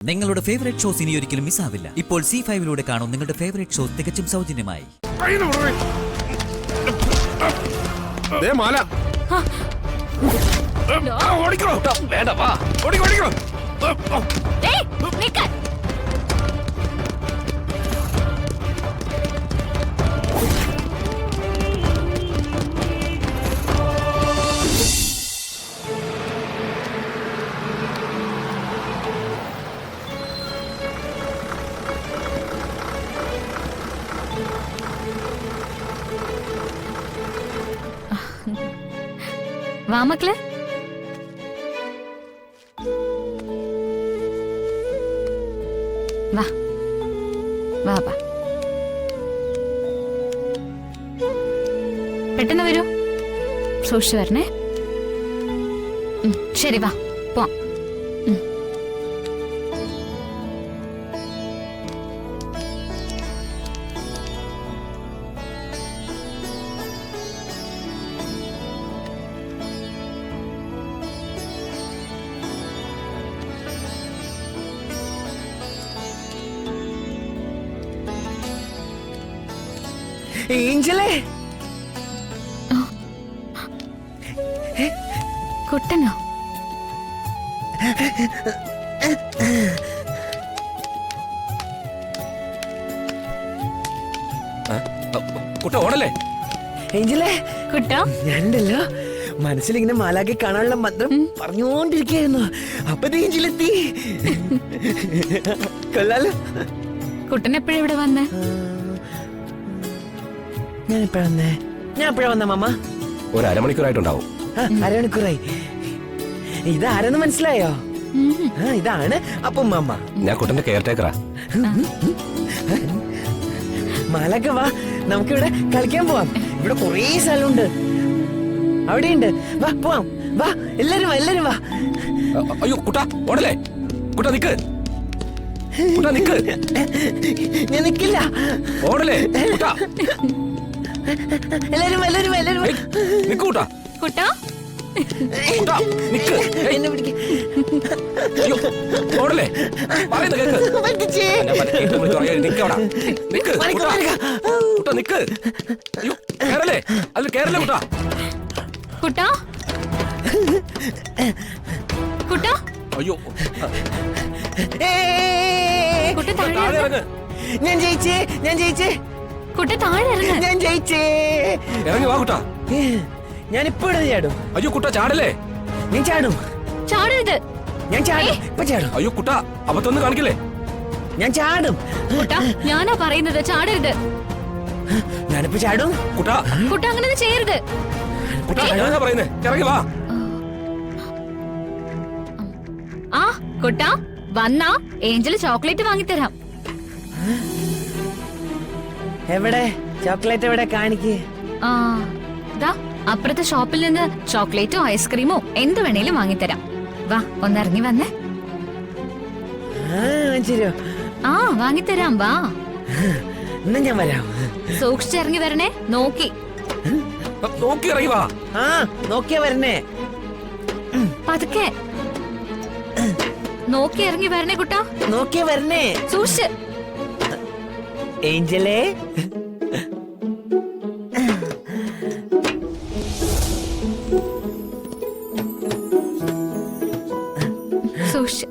നിങ്ങളുടെ favourite shows ഇനി ഒരിക്കലും മിസ്സാവില്ല. ഇപ്പോൾ C5 കാണും നിങ്ങളുടെ ഫേവറേറ്റ് ഷോസ് തികച്ചും സൗജന്യമായി. വാ മക്കളെ, വാ വാ വാ, പെട്ടെന്ന് വരൂ, സൂക്ഷിച്ചു വരണേ. ശരി, വാ പോവാം. ഏഞ്ചലേ, കുട്ടനോ? കുട്ട ഓടല്ലേ? ഏഞ്ചലേ, കുട്ടോ, ഞാനുണ്ടല്ലോ മനസ്സിലിങ്ങനെ മാലാക്കി കാണാനുള്ള മന്ത്രം പറഞ്ഞുകൊണ്ടിരിക്കുകയായിരുന്നു. അപ്പൊ ഏഞ്ചലെത്തി. കൊള്ളാലോ. കുട്ടൻ എപ്പോഴാ ഇവിടെ വന്നേ? ഞാൻ എപ്പോഴാ വന്ന മാമ? ഒരു അരമണിക്കൂറായിട്ടുണ്ടാവും. അരമണിക്കൂറായി. ഇതാരെന്ന് മനസ്സിലായോ? ഇതാണ് അപ്പം മാമ. ഞാൻ കുട്ടന്റെ കെയർ ടേക്കറാ. മാലക്ക വാ, നമുക്കിവിടെ കളിക്കാൻ പോവാം. ഇവിടെ കുറേ സ്ഥലമുണ്ട്, അവിടെയുണ്ട്. വാ പോവാം, വാ എല്ലാരും വാ. അയ്യോ കുട്ട ഓടല്ലേ? കുട്ട നിക്ക്, കുട്ട നിക്ക്. ഞാൻ നിക്കില്ല. ഓടല്ലേ കുട്ട? എല്ലാരും നിക്ക് കുട്ട. കുട്ടോ, കുട്ട നിക്ക്. എന്നെ പിടിക്ക്. അയ്യോ ഓടല്ലേ? പറയുന്ന കേക്ക്. നിക്ക് അവിടെ. നിക്ക് കുട്ട നിക്ക്. അയ്യോ കേറല്ലേ? അതിൽ കേറല്ലേ കുട്ട? കുട്ടോ, കുട്ടോ, അയ്യോ കുട്ട താഴെ താഴെ ഇറങ്ങ്. ഞാൻ ജയിച്ചേ. കുട്ട താഴെ ഇറങ്ങ. ഞാൻ ജയിച്ചേ. ഇറങ്ങി വാ കുട്ട. ഞാൻ ഇപ്പൊ ഇവിടെ ചാടും. അയ്യോ കുട്ട ചാടല്ലേ? ഞാൻ ചാടും. ചാടരുത്. ഞാൻ ചാടും, ഇപ്പൊ ചാടും. അയ്യോ കുട്ട അബദ്ധമൊന്നും കാണിക്കില്ലേ? ഞാൻ ചാടും. കുട്ട, ഞാനാ പറയുന്നത്, ചാടരുത്. ഞാനിപ്പോ ചാടും. കുട്ട കുട്ട അങ്ങനെ ചെയ്യരുത്. കുട്ട ഞാനാ പറയുന്നേ, ഇറങ്ങി വാ. ആ കുട്ട വന്നാ ഏഞ്ചല് ചോക്ലേറ്റ് വാങ്ങിത്തരാം. എവിടെ ചോക്ലേറ്റ്? എവിടെ കാണിക്ക്. ആ ദാ അപ്പുറത്തെ ഷോപ്പിൽ നിന്ന് ചോക്ലേറ്റോ ഐസ്ക്രീമോ എന്ത് വേണേലും വാങ്ങിത്തരാം. വാ ഒന്നിറങ്ങി വന്നേ. ശരിയോ? ആ വാങ്ങിത്തരാം, വാ. എന്നാ ഞാൻ വരാം. സൂക്ഷിച്ചിറങ്ങി വരണേ, നോക്കി നോക്കി ഇറങ്ങി വാ. ആ നോക്കിയാ വരണേ. പതുക്കെ നോക്കി ഇറങ്ങി വരണേ കുട്ട. നോക്കിയാ വരണേ. സൂക്ഷിച്ച്. ഏഞ്ചലേ, സൂക്ഷിച്ച്.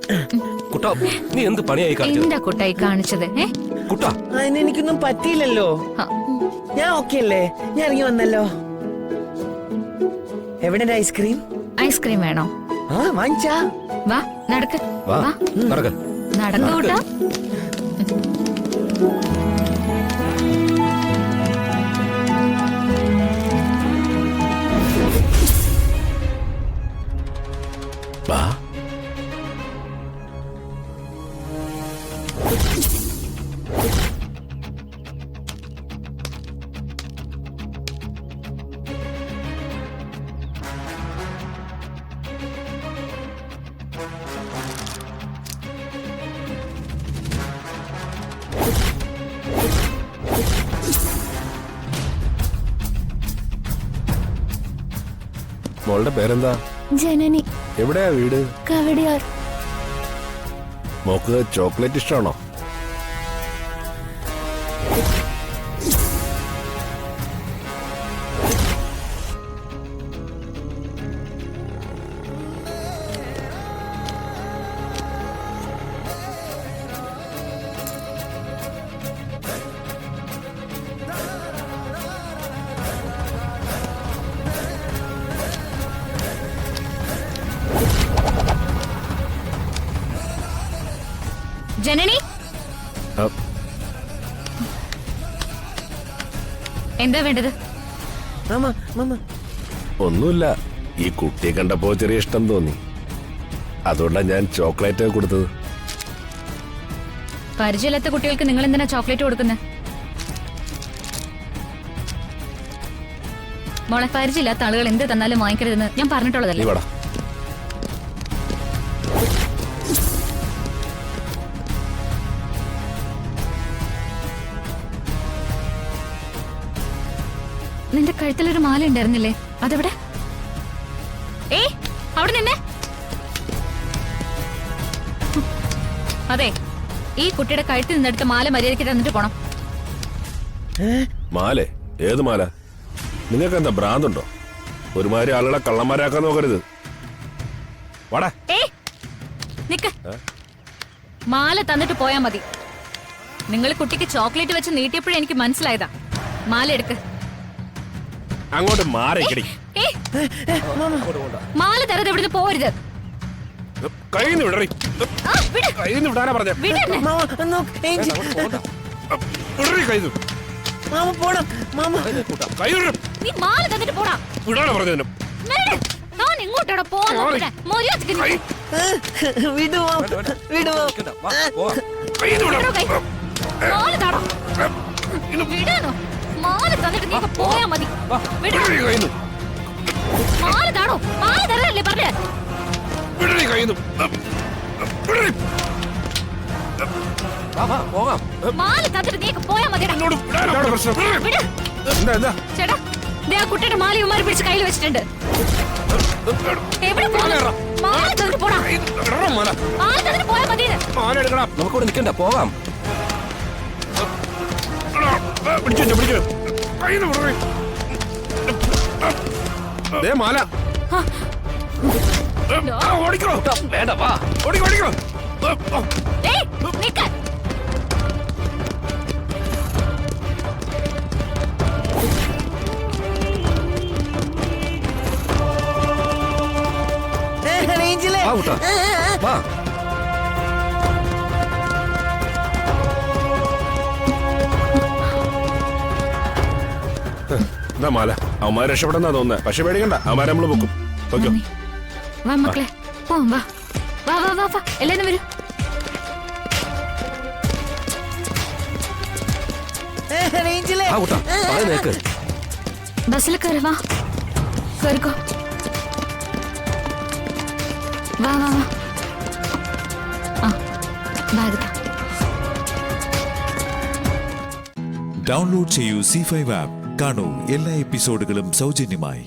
കുട്ട നീ എന്ത് പണിയായി കാണിച്ചത്? എന്താ കുട്ടായി കാണിച്ചത്? കുട്ട അതിനെനിക്കൊന്നും പറ്റിയില്ലല്ലോ. ഞാൻ ഓക്കെ അല്ലേ? ഞാൻ ഇറങ്ങി വന്നല്ലോ. എവിടെ ഐസ്ക്രീം? ഐസ്ക്രീം വേണോ? ആ വാങ്ങിച്ചാ. വാ നടക്ക്. വാ വാ നടക്ക്. നടന്നു കൂട്ടാ. വാ. മോളുടെ പേരെന്താ? ജനനി. എവിടെയാ വീട്? കവടിയാർ. മോക്ക് ചോക്ലേറ്റ് ഇഷ്ടമാണോ? ജനനി, ആ, എന്താ വേണ്ടത്? മാമ മാമ ഒന്നുമില്ല. ഈ കുട്ടിയെ കണ്ടപ്പോ ചെറിയ ഇഷ്ടം തോന്നി, അതുകൊണ്ടാ ഞാൻ ചോക്ലേറ്റ് കൊടുത്തത്. പരിചയമില്ലാത്ത കുട്ടികൾക്ക് നിങ്ങൾ എന്തിനാ ചോക്ലേറ്റ് കൊടുക്കുന്നത്? മോളെ, പരിചയമില്ലാത്ത ആളുകൾ എന്ത് തന്നാലും വാങ്ങിക്കരുതെന്ന് ഞാൻ പറഞ്ഞിട്ടുള്ളതല്ലേ? നീ വാടാ. നിന്റെ കഴുത്തിലൊരു മാല ഉണ്ടായിരുന്നില്ലേ? അതെവിടെ? അവിടെ നിന്നെ. അതെ, ഈ കുട്ടിയുടെ കഴുത്തിൽ നിന്നെടുത്ത് മാല മര്യാദയ്ക്ക് തന്നിട്ട് പോണം. മാലേ? ഏത് മാല? നിങ്ങൾക്ക് എന്താ ഭ്രാന്തുണ്ടോ? ഒരുമാതിരി ആളുകളെ കള്ളന്മാരാക്കാൻ നോക്കരുത്. വാടാ. നിക്ക്. മാല തന്നിട്ട് പോയാ മതി. നിങ്ങൾ കുട്ടിക്ക് ചോക്ലേറ്റ് വെച്ച് നീട്ടിയപ്പോഴേ എനിക്ക് മനസ്സിലായതാ. മാല എടുക്ക്. അങ്ങോട്ട് മാറിക്കടി. മാല തരാതെ ഇവിടുന്ന് പോരുത്. കൈന്ന് വിടറി. കൈന്ന് വിടാനാ പറഞ്ഞ. മാമ നോക്ക്, ഏഞ്ചി. മാമ പോടാ മാമ. നീ മാല തന്നിട്ട് പോടാ. വിടാനാ പറഞ്ഞ. ഞാൻ എങ്ങോട്ടാടാ പോവാൻ? വിടുവോ വിടുവോ? മാല താടോ. വിടാനോ? മാല തന്നിട്ട് നീ പോയാ മതി. മാല താടോ. മാല തരാനല്ലേ പറഞ്ഞേ? മാല തന്നിട്ട് നീ പോയാ മതി. ചേട്ടാ, ആ കുട്ടിയുടെ മാല ഇവന്മാര് പിടിച്ച് കയ്യിൽ വെച്ചിട്ടുണ്ട്. എവിടെ പോകാം? മാല തന്നിട്ട് പോടാ. മാല തന്നിട്ട് പോയാ മതി. നമുക്കിവിടെ നിൽക്കണ്ട, പോകാം. മാല ഓടിക്കോ. വേണ്ട, വാ. ഓടിക്കോ. നിക്ക്. റേഞ്ചിലെ വാ കുട്ടാ, വാ. എന്താ മാല? അവന്മാരെ രക്ഷപ്പെടുന്നാ തോന്നുന്നത്. പക്ഷെ പേടിക്കണ്ട, അവന്മാരെ നമ്മള് പൊക്കും. ഓക്കോ, വാ മക്കളെ, പോവാം. വാ വാ വാ വാ വാ, എല്ലാരും വരൂ. റേഞ്ചിലെ ആ കുട്ടാ, വാ, നേക്ക്. ബസ്സിൽ കയറി. വാ, കയറിക്കോ. വാ വാ വാ. ആ, ബാഗ് താ. ഡൗൺലോഡ് ചെയ്യൂ C5 ആപ്പ്. കാണൂ എല്ലാ എപ്പിസോഡുകളും സൗജന്യമായി.